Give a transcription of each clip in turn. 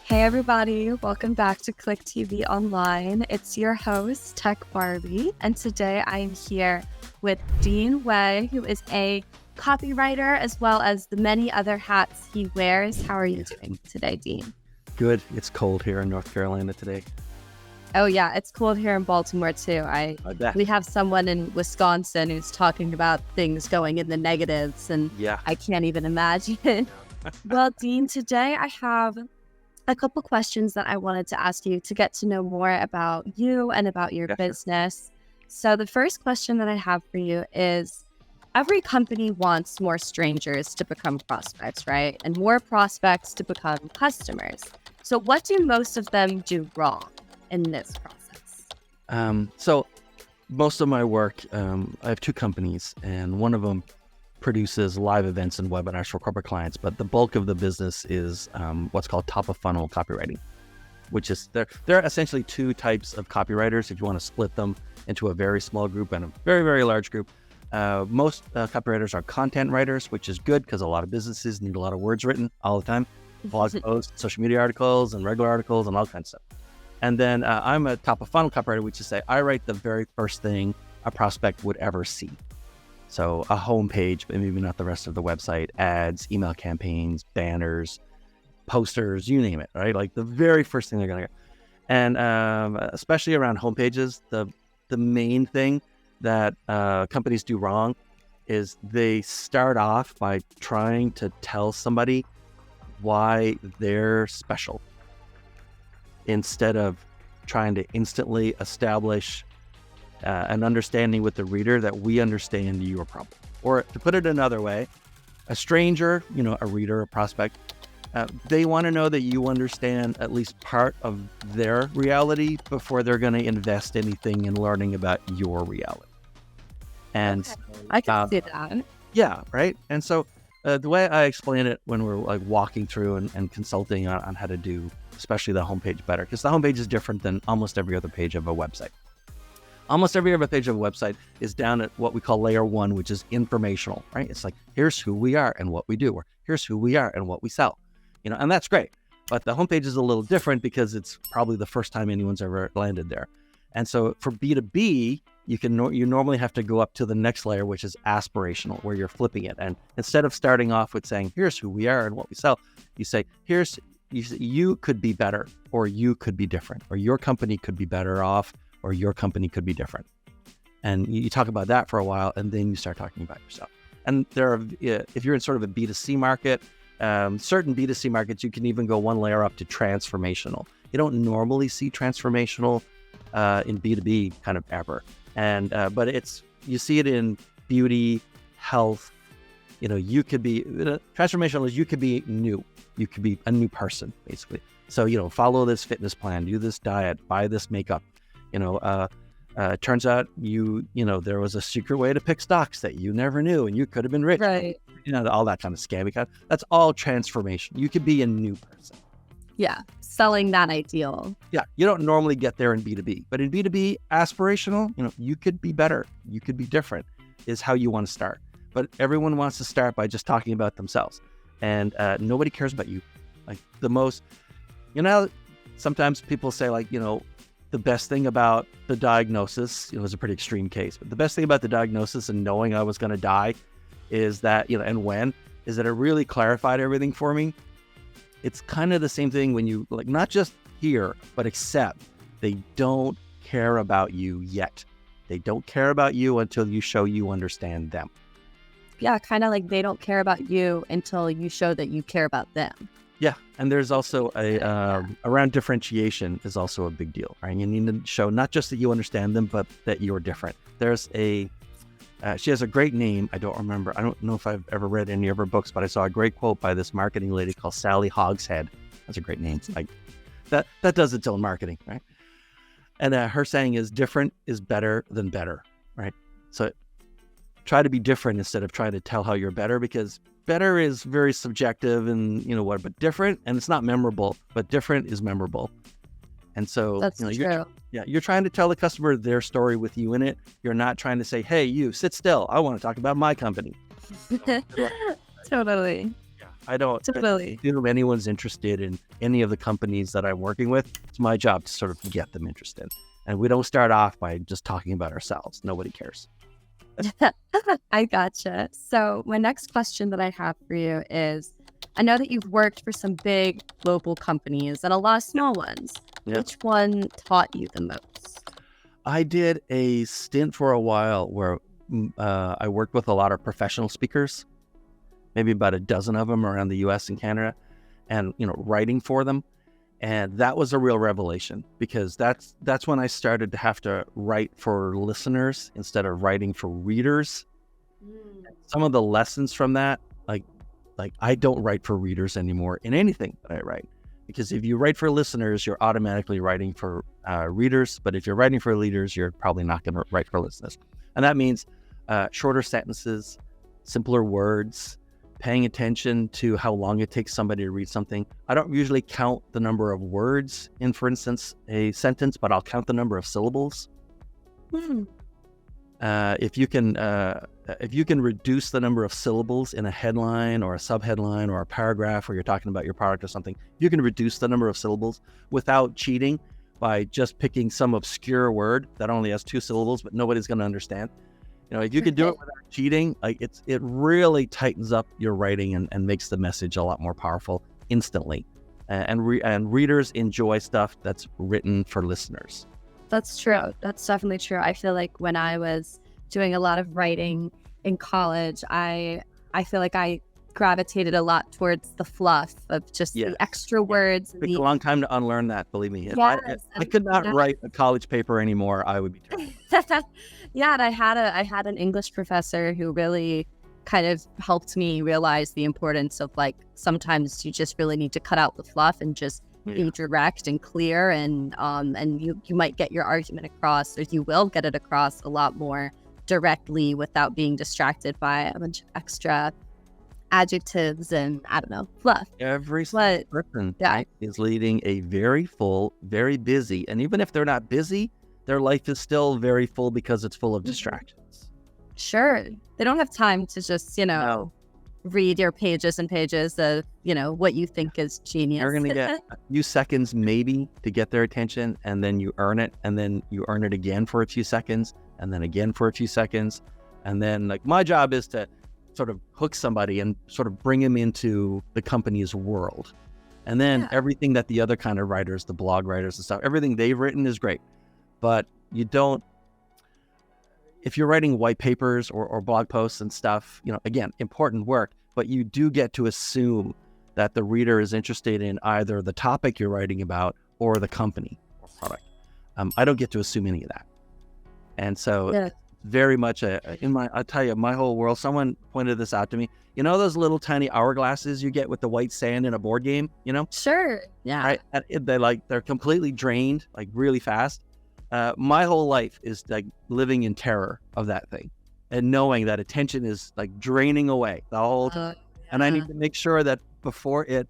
Hey everybody, welcome back to Klik TV Online. It's your host, Tech Barbie, and today I am here with Dean Waye, who is a copywriter as well as the many other hats he wears. How are you doing today, Dean? Good. It's cold here in North Carolina today. Oh yeah, it's cold here in Baltimore too. We have someone in Wisconsin who's talking about things going in the negatives, and I can't even imagine. Well, Dean, today I have a couple questions that I wanted to ask you to get to know more about you and about your business. So the first question that I have for you is, every company wants more strangers to become prospects, right? And more prospects to become customers. So what do most of them do wrong in this process? So most of my work, I have two companies, and one of them produces live events and webinars for corporate clients, but the bulk of the business is what's called top of funnel copywriting, which is there are essentially two types of copywriters if you want to split them into a very small group and a very, very large group. Most copywriters are content writers, which is good because a lot of businesses need a lot of words written all the time, blog posts, social media articles, and regular articles, and all kinds of stuff. And then I'm a top of funnel copywriter, which is say I write the very first thing a prospect would ever see. So a homepage, but maybe not the rest of the website, ads, email campaigns, banners, posters, you name it, right? Like the very first thing they're going to get. And especially around homepages, the main thing that companies do wrong is they start off by trying to tell somebody why they're special instead of trying to instantly establish an understanding with the reader that we understand your problem. Or to put it another way, a stranger, a reader, a prospect, they want to know that you understand at least part of their reality before they're going to invest anything in learning about your reality. And I can see that. Yeah, right. And so the way I explain it when we're like walking through and consulting on how to do, especially the homepage better, because the homepage is different than almost every other page of a website. Almost every other page of a website is down at what we call layer one, which is informational, right? It's like, here's who we are and what we do, or here's who we are and what we sell, and that's great. But the homepage is a little different because it's probably the first time anyone's ever landed there. And so for B2B, you normally have to go up to the next layer, which is aspirational, where you're flipping it. And instead of starting off with saying, here's who we are and what we sell, you say, you could be better, or you could be different, or your company could be better off, or your company could be different. And you talk about that for a while, and then you start talking about yourself. And if you're in sort of a B2C market, certain B2C markets, you can even go one layer up to transformational. You don't normally see transformational in B2B kind of ever. And but you see it in beauty, health. You could be transformational is you could be new. You could be a new person, basically. So follow this fitness plan, do this diet, buy this makeup. It turns out there was a secret way to pick stocks that you never knew, and you could have been rich. Right. All that kind of scammy kind. That's all transformation. You could be a new person. Yeah, selling that ideal. Yeah, you don't normally get there in B2B, but in B2B, aspirational, you could be better, you could be different, is how you want to start. But everyone wants to start by just talking about themselves, and nobody cares about you. Like the most, sometimes people say the best thing about the diagnosis, it was a pretty extreme case, but the best thing about the diagnosis and knowing I was going to die is that, is that it really clarified everything for me. It's kind of the same thing when you not just hear, but accept they don't care about you yet. They don't care about you until you show you understand them. Yeah, kind of like they don't care about you until you show that you care about them. Yeah, and there's also around differentiation is also a big deal, right? You need to show not just that you understand them, but that you're different. There's she has a great name. I don't know if I've ever read any of her books, but I saw a great quote by this marketing lady called Sally Hogshead. That's a great name. That does its own marketing, right? And her saying is, different is better than better, right? So try to be different instead of trying to tell how you're better, because better is very subjective and but different, and it's not memorable, but different is memorable. And so that's true. You're trying to tell the customer their story with you in it. You're not trying to say, hey, you sit still, I want to talk about my company. Totally. I don't Totally. assume anyone's interested in any of the companies that I'm working with. It's my job to sort of get them interested. And we don't start off by just talking about ourselves. Nobody cares. I gotcha. So my next question that I have for you is, I know that you've worked for some big global companies and a lot of small ones. Yeah. Which one taught you the most? I did a stint for a while where I worked with a lot of professional speakers, maybe about a dozen of them around the US and Canada, and writing for them. And that was a real revelation, because that's when I started to have to write for listeners instead of writing for readers. Some of the lessons from that, like I don't write for readers anymore in anything that I write, because if you write for listeners, you're automatically writing for readers. But if you're writing for leaders, you're probably not going to write for listeners. And that means shorter sentences, simpler words, paying attention to how long it takes somebody to read something. I don't usually count the number of words in, for instance, a sentence, but I'll count the number of syllables. If you can reduce the number of syllables in a headline or a subheadline or a paragraph where you're talking about your product or something, you can reduce the number of syllables without cheating by just picking some obscure word that only has 2 syllables, but nobody's going to understand. If you can do it without cheating, it really tightens up your writing and makes the message a lot more powerful instantly. And readers enjoy stuff that's written for listeners. That's true. That's definitely true. I feel like when I was doing a lot of writing in college, I feel like I gravitated a lot towards the fluff of just the extra words. It took a long time to unlearn that, believe me. If I could not write a college paper anymore, I would be terrible. Yeah, and I had an English professor who really kind of helped me realize the importance of, sometimes you just really need to cut out the fluff and just be direct and clear, and you might get your argument across, or you will get it across a lot more directly without being distracted by a bunch of extra adjectives and fluff. Every person is leading a very full, very busy, and even if they're not busy, their life is still very full because it's full of distractions. Sure. They don't have time to just, read your pages and pages of, what you think is genius. You're going to get a few seconds maybe to get their attention, and then you earn it, and then you earn it again for a few seconds, and then again for a few seconds. And then my job is to sort of hook somebody and sort of bring them into the company's world. And then everything that the other kind of writers, the blog writers and stuff, everything they've written is great. But if you're writing white papers or blog posts and stuff, again, important work, but you do get to assume that the reader is interested in either the topic you're writing about or the company or product. I don't get to assume any of that. And so very much I'll tell you, my whole world, someone pointed this out to me. Those little tiny hourglasses you get with the white sand in a board game, Sure. Yeah. Right? They're completely drained, really fast. My whole life is living in terror of that thing and knowing that attention is draining away the whole time. And I need to make sure that before it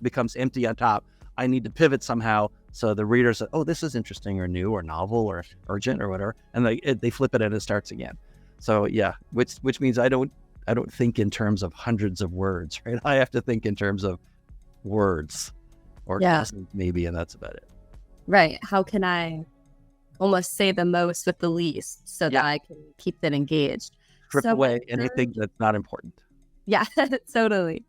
becomes empty on top, I need to pivot somehow so the reader says, oh, this is interesting or new or novel or urgent or whatever, and they flip it and it starts again. So which means I don't think in terms of hundreds of words, right? I have to think in terms of words or dozens maybe, and that's about it. Right. How can I almost say the most with the least so that I can keep them engaged? Strip away anything that's not important. Yeah, totally.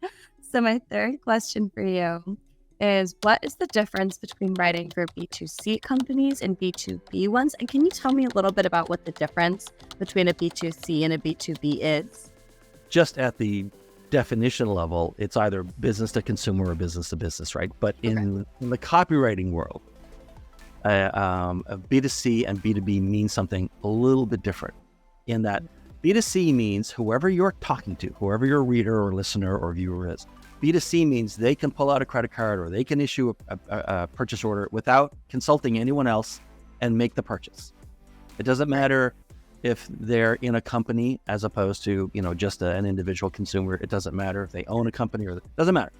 So my third question for you is, what is the difference between writing for B2C companies and B2B ones? And can you tell me a little bit about what the difference between a B2C and a B2B is? Just at the definition level, it's either business to consumer or business to business, right? But in the copywriting world, B2C and B2B means something a little bit different, in that B2C means whoever you're talking to, whoever your reader or listener or viewer is. B2C means they can pull out a credit card or they can issue a purchase order without consulting anyone else and make the purchase. It doesn't matter if they're in a company as opposed to, just an individual consumer. It doesn't matter if they own a company it doesn't matter.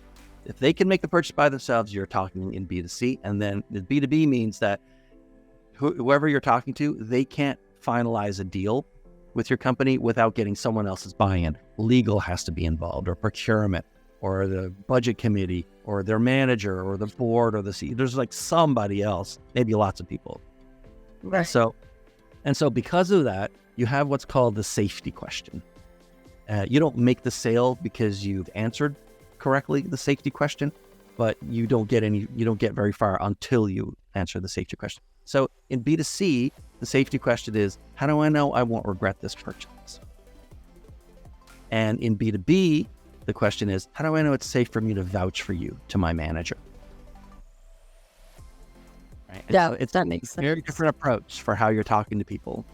If they can make the purchase by themselves, you're talking in B2C. And then the B2B means that whoever you're talking to, they can't finalize a deal with your company without getting someone else's buy-in. Legal has to be involved, or procurement, or the budget committee or their manager or the board or the CEO. There's like somebody else, maybe lots of people. Right. So because of that, you have what's called the safety question. You don't make the sale because you've answered correctly the safety question, but you don't get very far until you answer the safety question. So in B2C, the safety question is, how do I know I won't regret this purchase? And in B2B, the question is, how do I know it's safe for me to vouch for you to my manager? Right? Yeah, that makes sense. Very different approach for how you're talking to people.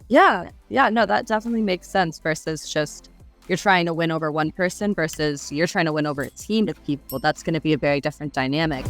Yeah, no, that definitely makes sense versus just you're trying to win over one person versus you're trying to win over a team of people. That's going to be a very different dynamic.